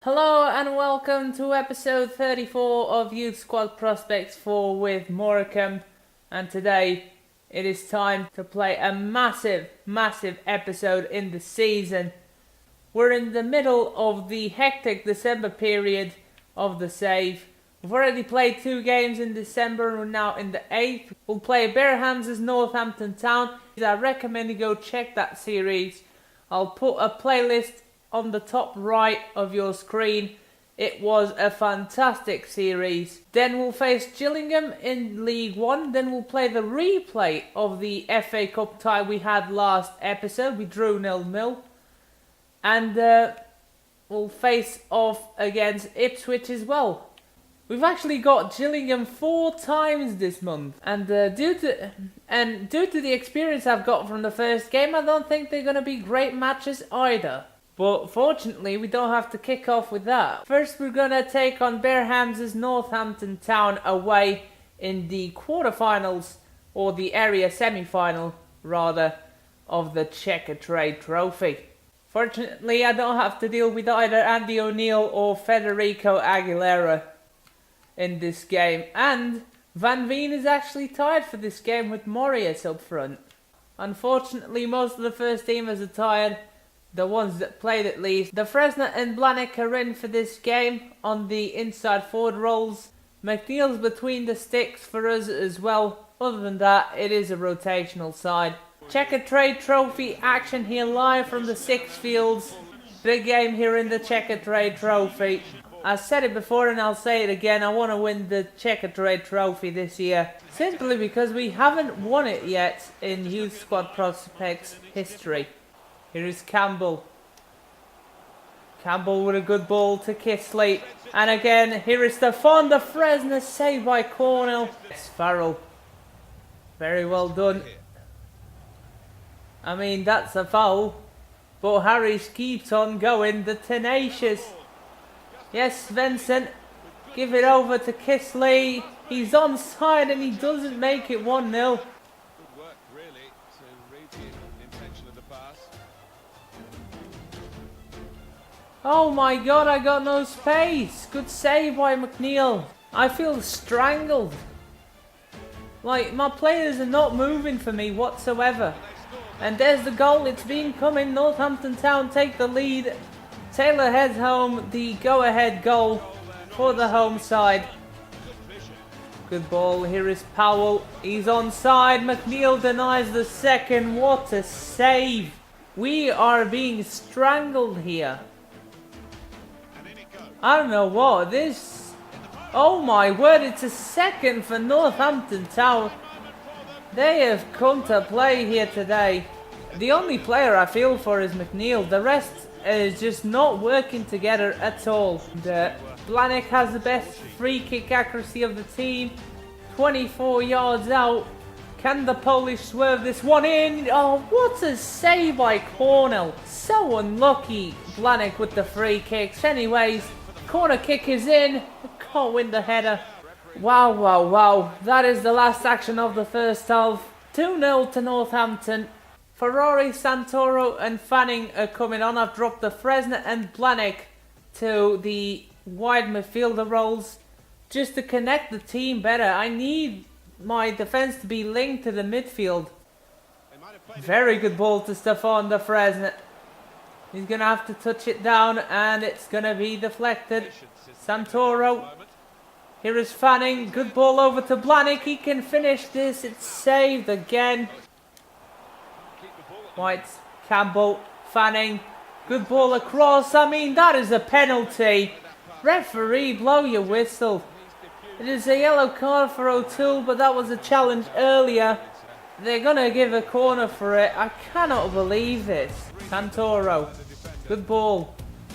Hello and welcome to episode 34 of Youth Squad Prospects 4 with Morecambe, and today it is time to play a massive episode in the season. We're in the middle of the hectic December period of the save. We've already played 2 games in December and we're now in the 8th. We'll play Barehams' Northampton Town. I recommend you go check that series. I'll put a playlist on the top right of your screen. It was a fantastic series. Then we'll face Gillingham in League 1. Then we'll play the replay of the FA Cup tie we had last episode. We drew 0-0. And we'll face off against Ipswich as well. We've actually got Gillingham 4 times this month. And due to the experience I've got from the first game, I don't think they're going to be great matches either. But fortunately, we don't have to kick off with that. First, we're going to take on Barehams' Northampton Town away in the quarterfinals, or the area semi-final, rather, of the Checkatrade Trophy. Fortunately, I don't have to deal with either Andy O'Neill or Federico Aguilera in this game. And Van Veen is actually tied for this game with Morias up front. Unfortunately, most of the first teamers are tired. The ones that played at least. The Fresner and Blanek are in for this game on the inside forward roles. McNeil's between the sticks for us as well. Other than that, it is a rotational side. Checkatrade Trophy action here live from the 6 fields. Big game here in the Checkatrade Trophy. I said it before and I'll say it again. I want to win the Checkatrade Trophy this year. Simply because we haven't won it yet in Youth Squad Prospects history. Here is Campbell. Campbell with a good ball to Kisley. And again, here is Stefan the Fresner, saved by Cornell. It's Farrell. Very well done. I mean, that's a foul. But Harris keeps on going. The tenacious. Yes, Svensson. Give it over to Kisley. He's onside and he doesn't make it 1-0. Oh my god, I got no space. Good save by McNeil. I feel strangled. Like, my players are not moving for me whatsoever. And there's the goal. It's been coming. Northampton Town take the lead. Taylor heads home the go-ahead goal for the home side. Good ball. Here is Powell. He's onside. McNeil denies the second. What a save. We are being strangled here. I don't know what this. Oh my word, it's a second for Northampton Town. They have come to play here today. The only player I feel for is McNeil. The rest is just not working together at all. Blanek has the best free kick accuracy of the team. 24 yards out. Can the Polish swerve this one in? Oh, what a save by Cornell. So unlucky, Blanek, with the free kicks. Anyways, corner kick is in. Can't win the header. Wow. That is the last action of the first half. 2-0 to Northampton. Ferrari, Santoro and Fanning are coming on. I've dropped the Fresner and Blanek to the wide midfielder roles just to connect the team better. I need my defence to be linked to the midfield. Very good ball to Stefan the Fresner. He's going to have to touch it down and it's going to be deflected. Santoro. Here is Fanning. Good ball over to Blanek. He can finish this. It's saved again. White, Campbell, Fanning. Good ball across. I mean, that is a penalty. Referee, blow your whistle. It is a yellow card for O'Toole, but that was a challenge earlier. They're going to give a corner for it. I cannot believe this. Santoro. Good ball.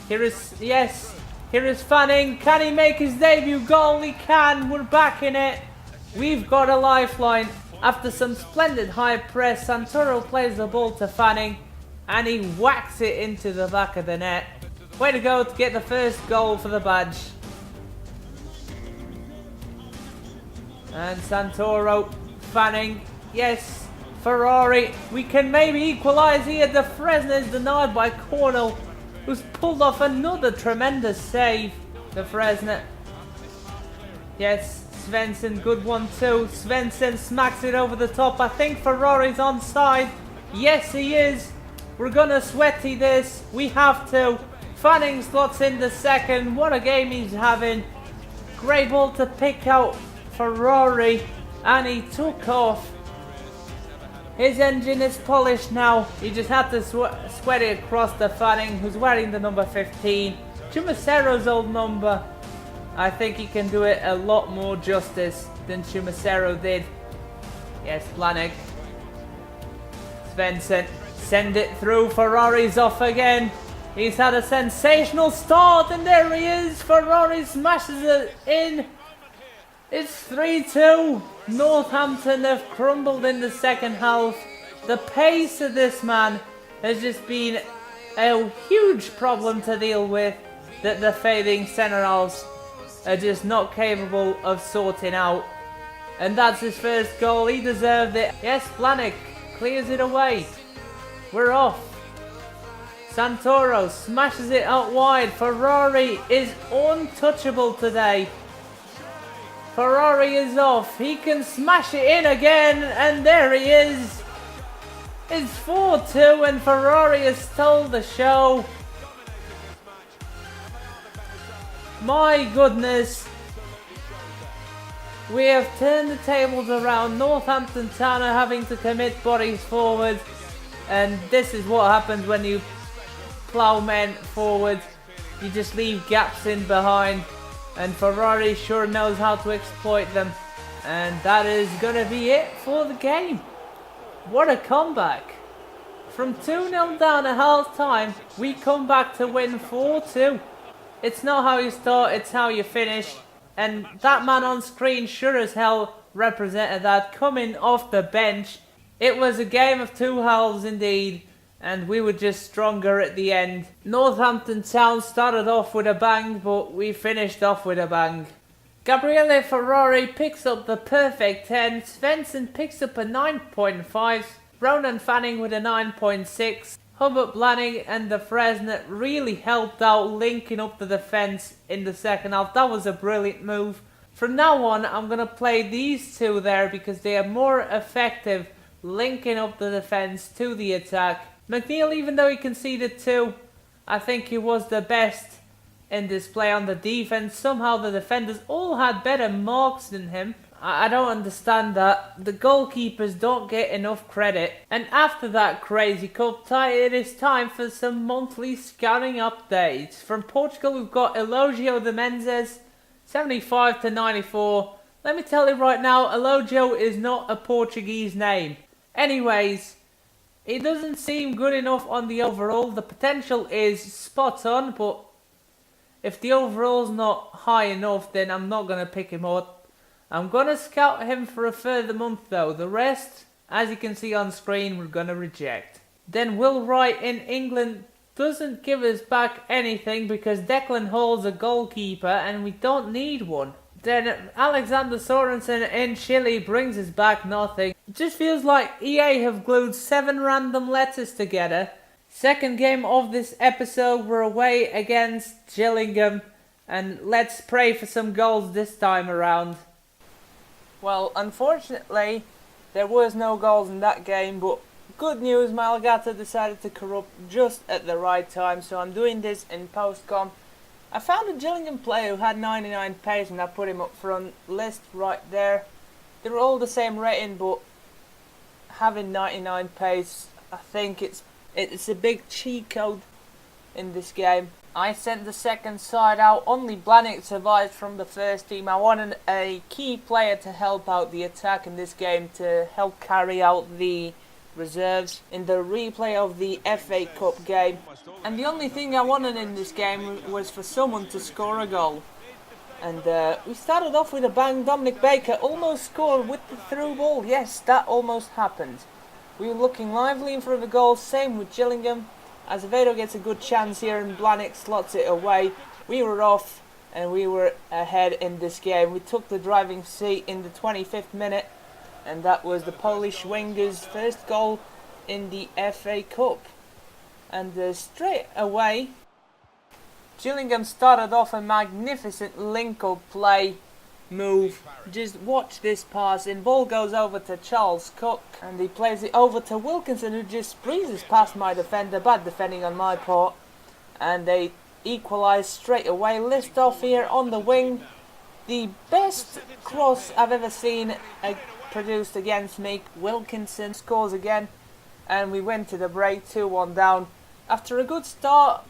Here is Fanning. Can he make his debut goal? He can. We're back in it. We've got a lifeline. After some splendid high press, Santoro plays the ball to Fanning. And he whacks it into the back of the net. Way to go to get the first goal for the badge. And Santoro. Fanning. Yes. Ferrari. We can maybe equalise here. The Fresner is denied by Cornell. who's pulled off another tremendous save. The Fresnet. Yes, Svensson, good one too. Svensson smacks it over the top. I think Ferrari's onside. Yes, he is. We're gonna sweaty this. We have to. Fanning slots in the second. What a game he's having. Great ball to pick out Ferrari. And he took off. His engine is polished now. He just had to sweat it across the Fanning, who's wearing the number 15. Chumacero's old number. I think he can do it a lot more justice than Chumacero did. Yes, Blahnik. Svensson. Send it through. Ferrari's off again. He's had a sensational start, and there he is. Ferrari smashes it in. It's 3-2. Northampton have crumbled in the second half. The pace of this man has just been a huge problem to deal with that the fading centre-halves are just not capable of sorting out. And that's his first goal. He deserved it. Yes, Blahnik clears it away. We're off. Santoro smashes it out wide. Ferrari is untouchable today. Ferrari is off. He can smash it in again. And there he is. It's 4-2 and Ferrari has stole the show. My goodness. We have turned the tables around. Northampton Town are having to commit bodies forward. And this is what happens when you plough men forward. You just leave gaps in behind. And Ferrari sure knows how to exploit them. And that is going to be it for the game. What a comeback. From 2-0 down at half time, we come back to win 4-2. It's not how you start, it's how you finish. And that man on screen sure as hell represented that, coming off the bench. It was a game of two halves indeed, and we were just stronger at the end. Northampton Town started off with a bang, but we finished off with a bang. Gabriele Ferrari picks up the perfect 10, Svensson picks up a 9.5, Ronan Fanning with a 9.6. Hubert Blahnik and the Fresnet really helped out linking up the defence in the second half. That was a brilliant move. From now on, I'm going to play these two there because they are more effective linking up the defence to the attack. McNeil, even though he conceded two, I think he was the best in display on the defence. Somehow the defenders all had better marks than him. I don't understand that. The goalkeepers don't get enough credit. And after that crazy cup tie, it is time for some monthly scouting updates. From Portugal, we've got Elogio de Menezes, 75 to 94. Let me tell you right now, Elogio is not a Portuguese name. Anyways, it doesn't seem good enough on the overall. The potential is spot on, but if the overall's not high enough, then I'm not going to pick him up. I'm going to scout him for a further month though. The rest, as you can see on screen, we're going to reject. Then Will Wright in England doesn't give us back anything because Declan Hall's a goalkeeper and we don't need one. Then Alexander Sorensen in Chile brings us back nothing. It just feels like EA have glued 7 random letters together. Second game of this episode, we're away against Gillingham. And let's pray for some goals this time around. Well, unfortunately, there was no goals in that game, but good news, Malagata decided to corrupt just at the right time, so I'm doing this in post-com. I found a Gillingham player who had 99 pace and I put him up front, list right there. They were all the same rating, but having 99 pace, I think it's a big cheat code in this game. I sent the second side out. Only Blahnik survived from the first team. I wanted a key player to help out the attack in this game, to help carry out the reserves in the replay of the FA Cup game. And the only thing I wanted in this game was for someone to score a goal. And we started off with a bang. Dominic Baker almost scored with the through ball. Yes, that almost happened. We were looking lively in front of the goal. Same with Gillingham. Azevedo gets a good chance here and Blahnik slots it away. We were off and we were ahead in this game. We took the driving seat in the 25th minute and that was the Polish winger's first goal in the FA Cup. And straight away Gillingham started off a magnificent link-up play move. Just watch this pass in. Ball goes over to Charles Cook and he plays it over to Wilkinson, who just breezes past my defender. Bad defending on my part. And they equalise straight away. List off here on the wing. The best cross I've ever seen produced against me. Wilkinson scores again and we went to the break 2-1 down after a good start,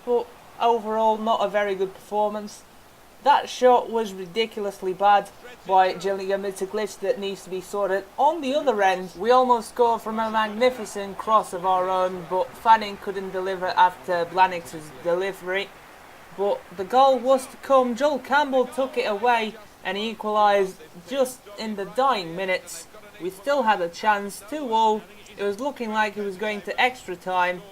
but overall not a very good performance. That shot was ridiculously bad by Gillingham. It's a glitch that needs to be sorted. On the other end, we almost scored from a magnificent cross of our own, but Fanning couldn't deliver after Blanick's delivery. But the goal was to come. Joel Campbell took it away and he equalised just in the dying minutes. We still had a chance, 2-2. It was looking like it was going to extra time.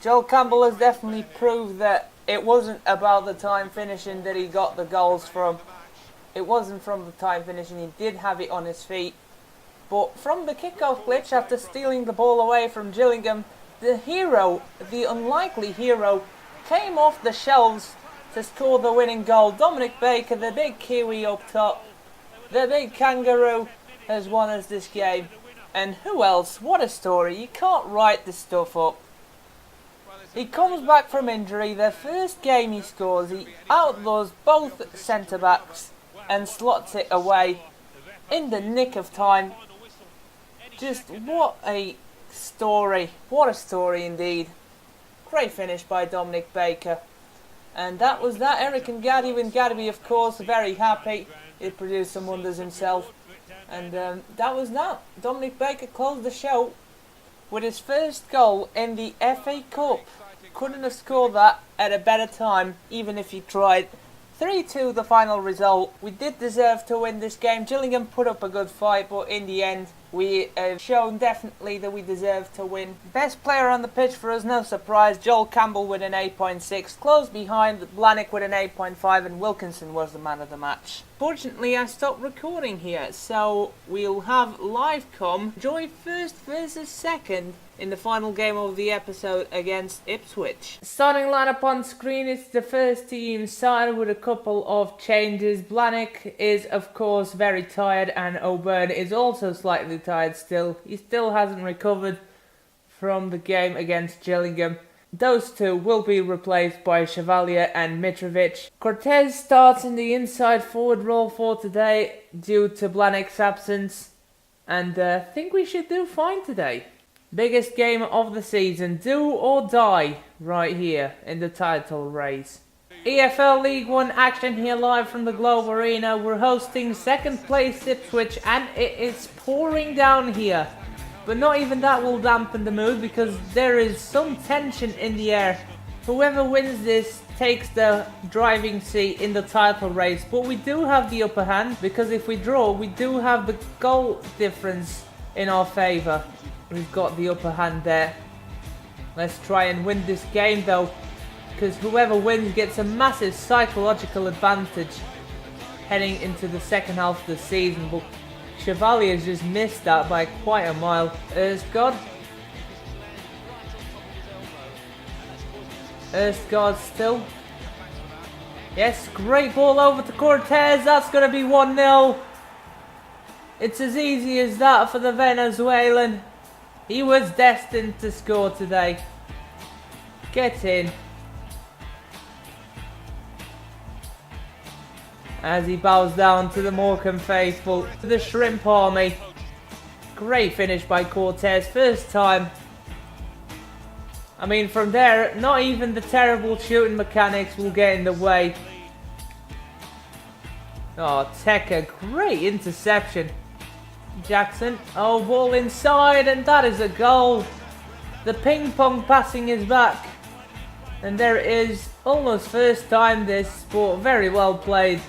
Joel Campbell has definitely proved that it wasn't about the time finishing that he got the goals from. It wasn't from the time finishing, he did have it on his feet. But from the kickoff glitch, after stealing the ball away from Gillingham, the hero, the unlikely hero, came off the shelves to score the winning goal. Dominic Baker, the big Kiwi up top, the big kangaroo, has won us this game. And who else? What a story. You can't write this stuff up. He comes back from injury. The first game he scores, he outlaws both centre-backs and slots it away in the nick of time. Just what a story. What a story indeed. Great finish by Dominic Baker. And that was that. Eric and Gadby, of course, very happy. He produced some wonders himself. And that was that. Dominic Baker closed the show with his first goal in the FA Cup. Couldn't have scored that at a better time, even if he tried. 3-2 the final result. We did deserve to win this game. Gillingham put up a good fight, but in the end we have shown definitely that we deserve to win. Best player on the pitch for us, no surprise, Joel Campbell with an 8.6. Close behind, Blanick with an 8.5, and Wilkinson was the man of the match. Fortunately, I stopped recording here, so we'll have live come. Joy first versus second in the final game of the episode against Ipswich. Starting lineup on screen is the first team side with a couple of changes. Blanick is of course very tired and O'Byrne is also slightly tired still. He still hasn't recovered from the game against Gillingham. Those two will be replaced by Chevalier and Mitrovic. Cortez starts in the inside forward role for today due to Blanick's absence, and I think we should do fine today. Biggest game of the season, do or die, right here in the title race. EFL League 1 action here live from the Globe Arena. We're hosting second place Ipswich and it is pouring down here. But not even that will dampen the mood because there is some tension in the air. Whoever wins this takes the driving seat in the title race. But we do have the upper hand because if we draw, we do have the goal difference in our favour. We've got the upper hand there. Let's try and win this game though, because whoever wins gets a massive psychological advantage heading into the second half of the season. But Chevalier's just missed that by quite a mile. Erskog still. Yes, great ball over to Cortez. That's going to be 1-0. It's as easy as that for the Venezuelan. He was destined to score today. Get in. As he bows down to the Morecambe faithful, to the Shrimp Army. Great finish by Cortez, first time. I mean, from there, not even the terrible shooting mechanics will get in the way. Oh, Teka, great interception. Jackson, oh, ball inside, and that is a goal. The ping pong passing is back. And there it is, almost first time this sport, very well played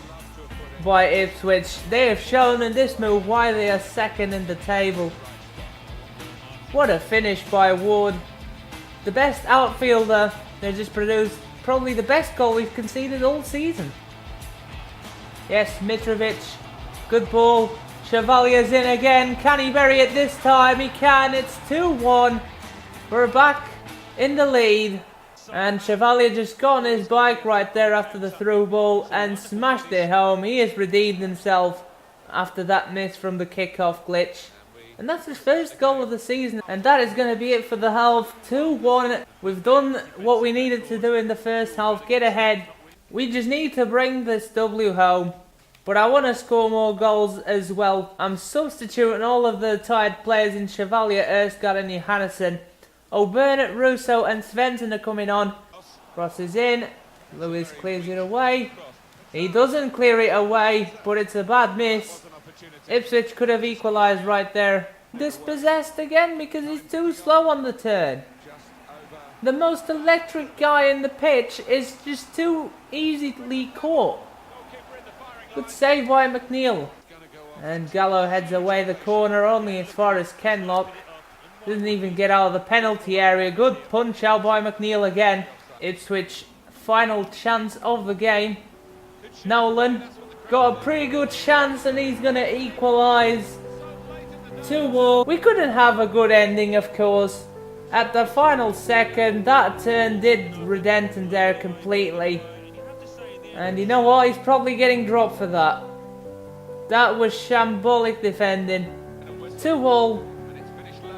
by Ipswich. They have shown in this move why they are second in the table. What a finish by Ward. The best outfielder. They just produced probably the best goal we've conceded all season. Yes, Mitrovic. Good ball. Chevalier's in again. Can he bury it this time? He can. It's 2-1. We're back in the lead. And Chevalier just got on his bike right there after the through ball and smashed it home. He has redeemed himself after that miss from the kickoff glitch. And that's his first goal of the season. And that is going to be it for the half. 2-1. We've done what we needed to do in the first half. Get ahead. We just need to bring this W home. But I want to score more goals as well. I'm substituting all of the tired players in Chevalier, Erskard and Johannesson. Bernard, Russo and Svensson are coming on. Crosses in. Lewis clears it away. He doesn't clear it away, but it's a bad miss. Ipswich could have equalised right there. Dispossessed again because he's too slow on the turn. The most electric guy in the pitch is just too easily caught. Good save by McNeil. And Gallo heads away the corner only as far as Kenlock. Doesn't even get out of the penalty area. Good punch out by McNeil again. Ipswich final chance of the game. Nolan got a pretty good chance and he's going to equalise. 2-2. We couldn't have a good ending, of course. At the final second, that turn did Redenton there completely. And you know what? He's probably getting dropped for that. That was shambolic defending. 2-2.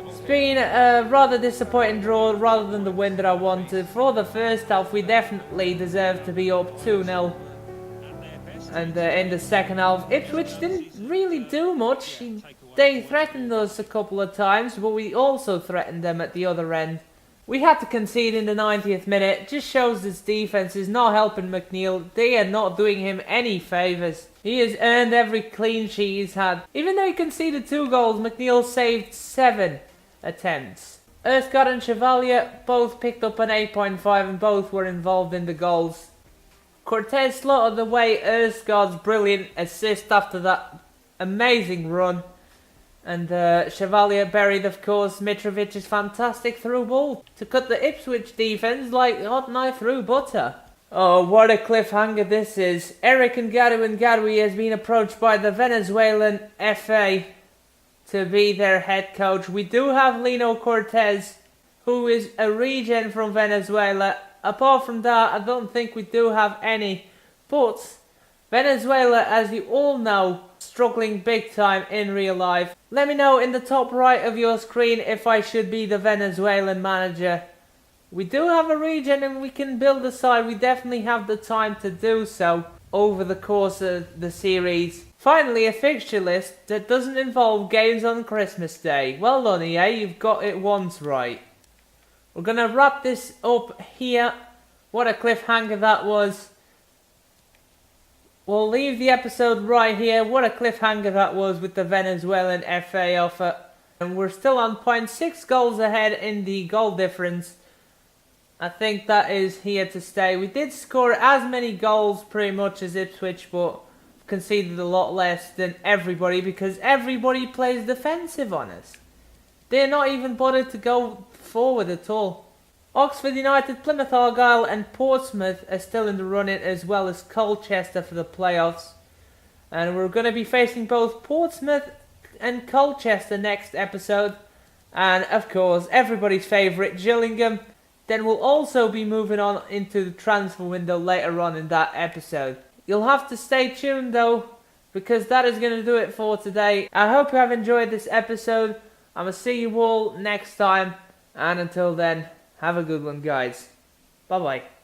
It's been a rather disappointing draw rather than the win that I wanted. For the first half, we definitely deserved to be up 2-0. And in the second half, Ipswich didn't really do much. They threatened us a couple of times, but we also threatened them at the other end. We had to concede in the 90th minute. Just shows this defence is not helping McNeil. They are not doing him any favours. He has earned every clean sheet he's had. Even though he conceded 2 goals, McNeil saved 7 attempts. Erskard and Chevalier both picked up an 8.5 and both were involved in the goals. Cortez slotted away Erskard's brilliant assist after that amazing run. And Chevalier buried, of course, Mitrovic's fantastic through ball to cut the Ipswich defence like hot knife through butter. Oh, what a cliffhanger this is. Eric Ngadwi has been approached by the Venezuelan FA to be their head coach. We do have Lino Cortez, who is a regen from Venezuela. Apart from that, I don't think we do have any. But Venezuela, as you all know, struggling big time in real life. Let me know in the top right of your screen if I should be the Venezuelan manager. We do have a regen and we can build a side. We definitely have the time to do so over the course of the series. Finally, a fixture list that doesn't involve games on Christmas Day. Well done, EA, you've got it once right. We're going to wrap this up here. What a cliffhanger that was. We'll leave the episode right here. What a cliffhanger that was with the Venezuelan FA offer. And we're still on point, 6 goals ahead in the goal difference. I think that is here to stay. We did score as many goals pretty much as Ipswich, but conceded a lot less than everybody because everybody plays defensive on us. They're not even bothered to go forward at all. Oxford United, Plymouth Argyle and Portsmouth are still in the running, as well as Colchester for the playoffs. And we're going to be facing both Portsmouth and Colchester next episode. And of course, everybody's favourite, Gillingham. Then we'll also be moving on into the transfer window later on in that episode. You'll have to stay tuned though, because that is going to do it for today. I hope you have enjoyed this episode. I'm going to see you all next time. And until then, have a good one, guys. Bye-bye.